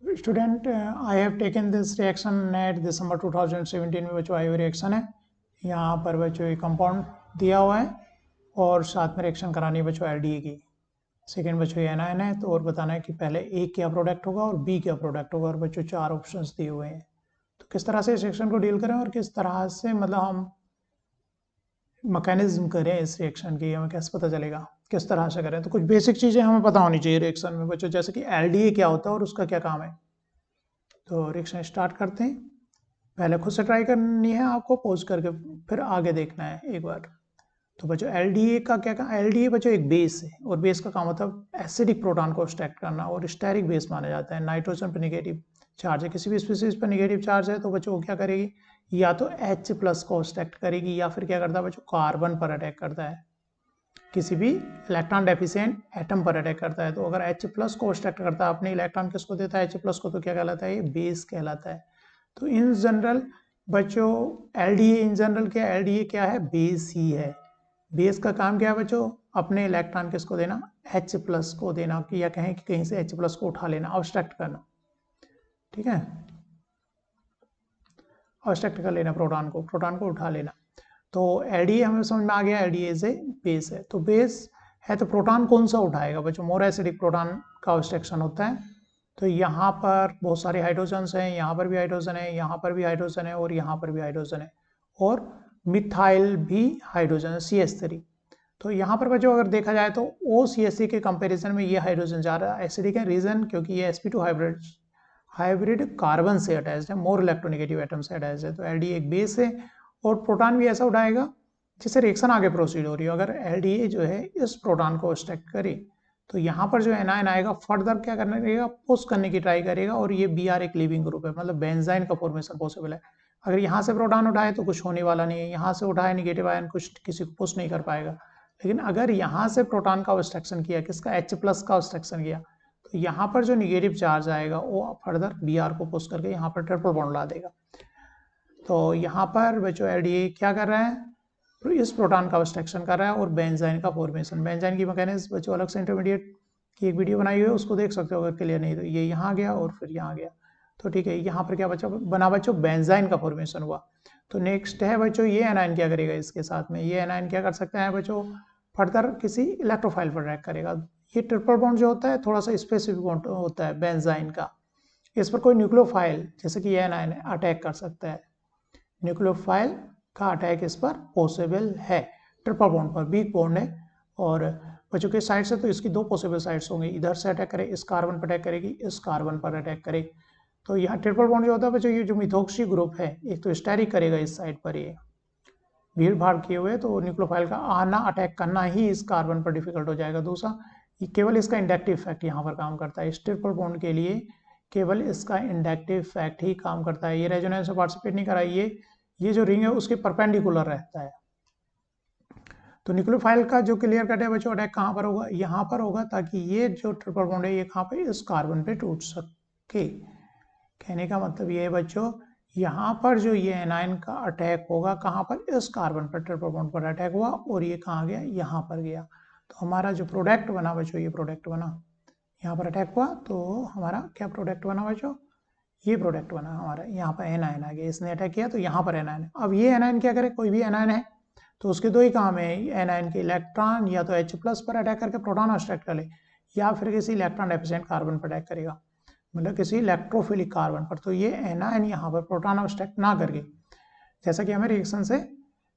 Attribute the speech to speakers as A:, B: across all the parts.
A: Student I have taken this reaction at December 2017 में बच्चों आई हुई रिएक्शन है। यहाँ पर बच्चों ये कंपाउंड दिया हुआ है और साथ में रिएक्शन करानी है बच्चों एलडीए की। सेकेंड बच्चों ये एनायन है, तो और बताना है कि पहले ए क्या प्रोडक्ट होगा और बी क्या प्रोडक्ट होगा, और बच्चों 4 ऑप्शंस दिए हुए हैं। तो किस तरह से इस रिएक्शन को डील करें और किस तरह से मतलब हम मैकेनिज्म करें इस रिएक्शन की, हमें कैसे पता चलेगा किस तरह से करें। तो कुछ बेसिक चीज़ें हमें पता होनी चाहिए रिएक्शन में बच्चों, जैसे कि एलडीए क्या होता है और उसका क्या काम है। तो रिएक्शन स्टार्ट करते हैं। पहले खुद से ट्राई करनी है आपको, पॉज करके फिर आगे देखना है एक बार। तो बच्चों एलडीए का क्या काम, एलडीए बच्चों एक बेस है और बेस का काम होता है एसिडिक प्रोटॉन को स्टैक करना, और स्टेरिक बेस माना जाता है। नाइट्रोजन पर निगेटिव चार्ज है, किसी भी स्पीसीज पर निगेटिव चार्ज है तो बच्चों वो क्या करेगी, या तो H प्लस को स्टैक करेगी या फिर क्या करता है बच्चों कार्बन पर अटैक करता है, किसी भी इलेक्ट्रॉन डेफिशिएंट एटम पर अटैक करता है। तो अगर H प्लस को स्टैक करता है अपने इलेक्ट्रॉन किसको देता है H प्लस को, तो क्या कहलाता है, ये बेस कहलाता है। तो इन जनरल बच्चों एलडीए इन जनरल क्या, एलडीए क्या है, बेस ही है। बेस का काम क्या है बच्चों, अपने इलेक्ट्रॉन किसको देना, H प्लस को देना, या कहें कि कहीं से H प्लस को उठा लेना, ऑब्स्ट्रैक्ट करना। ठीक है, ऑब्स्ट्रैक्ट कर लेना प्रोटॉन को उठा लेना। तो एलडीए हमें समझ में आ गया, एलडीए से बेस है। तो बेस है तो प्रोटॉन कौन सा उठाएगा बच्चों, मोर एसिडिक प्रोटॉन का ऑब्स्ट्रक्शन होता है। तो यहाँ पर बहुत सारे हाइड्रोजन्स हैं, यहाँ पर भी हाइड्रोजन है, यहाँ पर भी हाइड्रोजन है, और यहाँ पर भी हाइड्रोजन है, और मिथाइल भी हाइड्रोजन है CH3। तो यहाँ पर बच्चों अगर देखा जाए तो OCH3 के कंपैरिजन में ये हाइड्रोजन ज़्यादा एसिडिक है। रीजन क्योंकि ये sp2 हाइब्रिड कार्बन से अटैच है, मोर इलेक्ट्रोनेगेटिव एटम से अटैच है। तो एलडीए एक बेस है और प्रोटॉन भी ऐसा उठाएगा जिससे रिएक्शन आगे प्रोसीड हो रही है। अगर एलडीए जो है इस प्रोटॉन को स्टैक करे तो यहाँ पर जो एनायन आएगा फर्दर क्या करने लगेगा, पुश करने की ट्राई करेगा, और ये Br एक लीविंग ग्रुप है, मतलब बेंजाइन का फॉर्मेशन पॉसिबल है। अगर यहाँ से प्रोटॉन उठाए तो कुछ होने वाला नहीं है, यहाँ से उठाए निगेटिव आयन कुछ किसी को पुश नहीं कर पाएगा। लेकिन अगर यहाँ से प्रोटॉन का ऑब्स्ट्रक्शन किया, किसका H प्लस का ऑब्स्ट्रक्शन किया, तो यहाँ पर जो निगेटिव चार्ज आएगा वो फर्दर Br को पुश करके यहाँ पर ट्रिपल बॉन्ड ला देगा। तो यहाँ पर बच्चों एलडीए क्या कर रहा है, तो इस प्रोटॉन का ऑब्स्ट्रक्शन कर रहा है और बेंजाइन का फॉर्मेशन। बेंजाइन की मैकेनिज्म बच्चों अलग से इंटरमीडिएट की एक वीडियो बनाई हुई है, उसको देख सकते हो अगर क्लियर नहीं तो। ये यहाँ गया और फिर यहाँ गया, तो ठीक है। यहाँ पर क्या बच्चों बना बच्चों, बेंजाइन का फॉर्मेशन हुआ। तो नेक्स्ट है बच्चों ये एनायन क्या करेगा, इसके साथ में ये एनायन क्या कर सकता है बच्चों, फर्दर किसी इलेक्ट्रोफाइल पर अटैक करेगा। ये ट्रिपल बॉन्ड जो होता है थोड़ा सा स्पेसिफिक बॉन्ड होता है बेंजाइन का, इस पर कोई न्यूक्लियोफाइल जैसे कि ये एनायन है अटैक कर सकता है। न्यूक्लियोफाइल का अटैक इस पर पॉसिबल है, ट्रिपल बॉन्ड पर वीक बॉन्ड है। और बच्चों के साइड से तो इसकी दो पॉसिबल साइड्स होंगी, इधर से अटैक करे, इस कार्बन पर अटैक करेगी, इस कार्बन पर अटैक करे। तो यहाँ ट्रिपल बॉन्ड जो होता है बच्चों, ये जो मिथोक्सी ग्रुप है एक तो स्टेरिक करेगा इस साइड पर, ये भीड़ भाड़ किए हुए, तो न्यूक्लियोफाइल का आना अटैक करना ही इस कार्बन पर डिफिकल्ट हो जाएगा। दूसरा ये केवल इसका इंडक्टिव इफेक्ट यहाँ पर काम करता है, इस ट्रिपल बॉन्ड के लिए केवल इसका इंडक्टिव इफेक्ट ही काम करता है। ये रेजोनेंस में पार्टिसिपेट नहीं करा, ये जो रिंग है उसके परपेंडिकुलर रहता है। तो न्यूक्लियोफाइल का जो क्लियर कट है बच्चों, अटैक कहाँ पर होगा, यहाँ पर होगा, ताकि ये जो ट्रिपल बॉन्ड है ये कहाँ पे, इस कार्बन पे टूट सके। कहने का मतलब ये है बच्चों, यहाँ पर जो ये एनायन का अटैक होगा कहाँ पर, इस कार्बन पर ट्रिपल बॉन्ड पर अटैक हुआ, और ये कहाँ गया, यहाँ पर गया। तो हमारा जो प्रोडक्ट बना बच्चों, ये प्रोडक्ट बना, यहाँ पर अटैक हुआ तो हमारा क्या प्रोडक्ट बना बच्चों, ये प्रोडक्ट बना हमारा। यहाँ पर एनायन आ गया, इसने अटैक किया तो यहाँ पर एनायन है। अब ये एनायन क्या करे, कोई भी एनायन है तो उसके दो ही काम है, एनायन के इलेक्ट्रॉन या तो H प्लस पर अटैक करके प्रोटॉन ऑब्स्ट्रक्ट कर ले, या फिर किसी इलेक्ट्रॉन डेफिशिएंट कार्बन पर अटैक करेगा, मतलब किसी इलेक्ट्रोफिलिक कार्बन पर। तो ये एनायन यहाँ पर प्रोटॉन ऑब्स्ट्रक्ट ना करके, जैसा कि हमें रिएक्शन से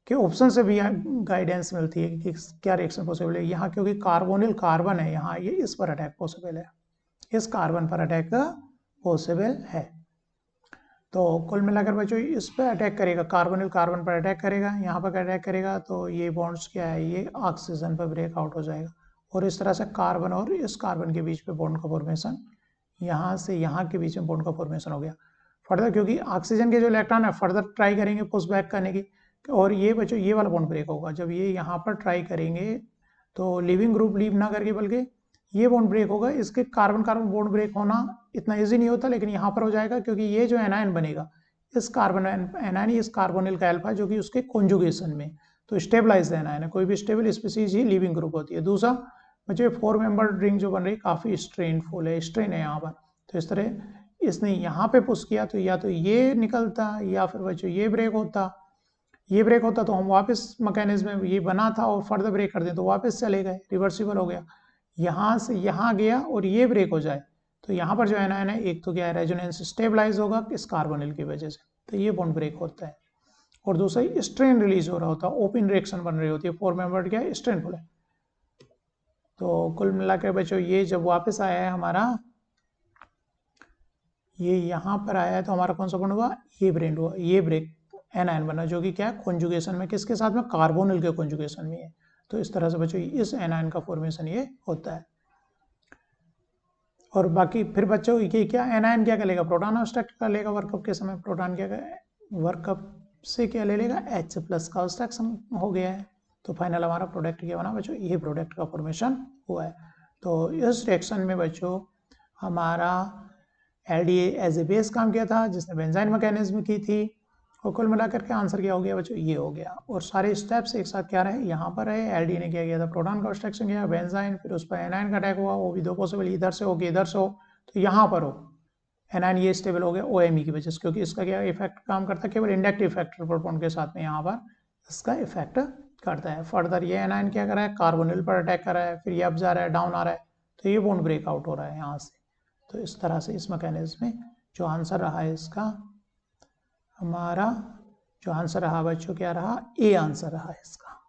A: के ऑप्शन से भी गाइडेंस मिलती है कि क्या रिएक्शन पॉसिबल है। यहाँ क्योंकि कार्बोनिल कार्बन है, यहाँ ये इस पर अटैक पॉसिबल है, इस कार्बन पर अटैक पॉसिबल है। तो कुल मिलाकर बच्चों इस पर अटैक करेगा, कार्बोनिल कार्बन पर अटैक करेगा, यहाँ पर अटैक करेगा तो ये बॉन्ड्स क्या है, ये ऑक्सीजन पर ब्रेकआउट हो जाएगा, और इस तरह से कार्बन और इस कार्बन के बीच पे बॉन्ड का फॉर्मेशन, यहाँ से यहाँ के बीच में बॉन्ड का फॉर्मेशन हो गया। फर्दर क्योंकि ऑक्सीजन के जो इलेक्ट्रॉन है फर्दर ट्राई करेंगे पुश बैक करने की, और ये बच्चों ये वाला बॉन्ड ब्रेक होगा। जब ये यहाँ पर ट्राई करेंगे तो लिविंग ग्रुप लीव ना करके बल्कि ये बॉन्ड ब्रेक होगा। इसके कार्बन कार्बन बॉन्ड ब्रेक होना इतना इजी नहीं होता, लेकिन यहाँ पर हो जाएगा क्योंकि ये जो एनायन बनेगा, इस कार्बन एनायन इस कार्बोनिल का अल्फा जो कि उसके कॉन्जुगेशन में, तो स्टेबलाइज एनायन है, कोई भी स्टेबल स्पीसीज ही लिविंग ग्रुप होती है। दूसरा बच्चों 4 मेंबर रिंग जो बन रही है काफ़ी स्ट्रेनफुल है, स्ट्रेन है यहाँ पर। तो इस तरह इसने यहाँ पे पुश किया तो या तो ये निकलता या फिर बच्चों ये ब्रेक होता, ये ब्रेक होता तो हम वापस मैकेनिज्म में ये बना था और फर्दर ब्रेक कर दें तो वापस चले गए, रिवर्सिबल हो गया। यहाँ से यहाँ गया और ये ब्रेक हो जाए तो यहाँ पर जो एनायन है एक तो क्या है रेजोनेंस स्टेबलाइज होगा इस कार्बोनिल की वजह से, तो ये बॉन्ड ब्रेक होता है। और दूसरा स्ट्रेन रिलीज हो रहा होता है, ओपन रिएक्शन बन रही होती है, 4 मेंबर्ड क्या है स्ट्रेनफुल है। तो कुल मिलाकर बच्चों ये जब वापस आया है हमारा, ये यहाँ पर आया है तो हमारा कौन सा बॉन्ड हुआ, ये ब्रेक हुआ, ये ब्रेक एनायन बना जो कि क्या है कॉन्जुगेशन में किसके साथ में, कार्बोनिल के कॉन्जुगेशन में है। तो इस तरह से बच्चों इस एनायन का फॉर्मेशन ये होता है। और बाकी फिर बच्चों ये क्या एनायन क्या करेगा, प्रोटॉन ऑब्स्ट्रक्ट कर लेगा वर्कअप के समय, प्रोटॉन क्या वर्कअप से क्या ले लेगा H+ का ऑब्स्ट्रक्शन हो गया है। तो फाइनल हमारा प्रोडक्ट क्या बना बच्चों, ये प्रोडक्ट का फॉर्मेशन हुआ है। तो इस रिएक्शन में बच्चों हमारा एलडीए एज ए बेस काम किया था जिसने बेंजाइन मैकेनिज्म की थी, और कुल मिलाकर के आंसर क्या हो गया बच्चों, ये हो गया। और सारे स्टेप्स एक साथ क्या रहे, यहाँ पर रहे, एलडीए ने क्या किया था प्रोटॉन का ऑब्स्ट्रक्शन किया, बेंजाइन फिर उस पर एनायन का अटैक हुआ, वो भी दो पॉसिबल, इधर से हो कि इधर से हो, तो यहाँ पर हो एनायन ये स्टेबल हो गया ओएमई की वजह से, क्योंकि इसका क्या इफेक्ट काम करता है, केवल इंडक्टिव फैक्टर प्रोटॉन के साथ में यहाँ पर इसका इफेक्ट करता है। फर्दर ये एनायन क्या कर रहा है, कार्बोनिल पर अटैक कर रहा है, फिर ये अप जा रहा है डाउन आ रहा है, तो ये बॉन्ड ब्रेकआउट हो रहा है यहाँ से। तो इस तरह से इस मैकेनिज्म में जो आंसर रहा है इसका, हमारा जो आंसर रहा बच्चों क्या रहा, ए आंसर रहा है इसका।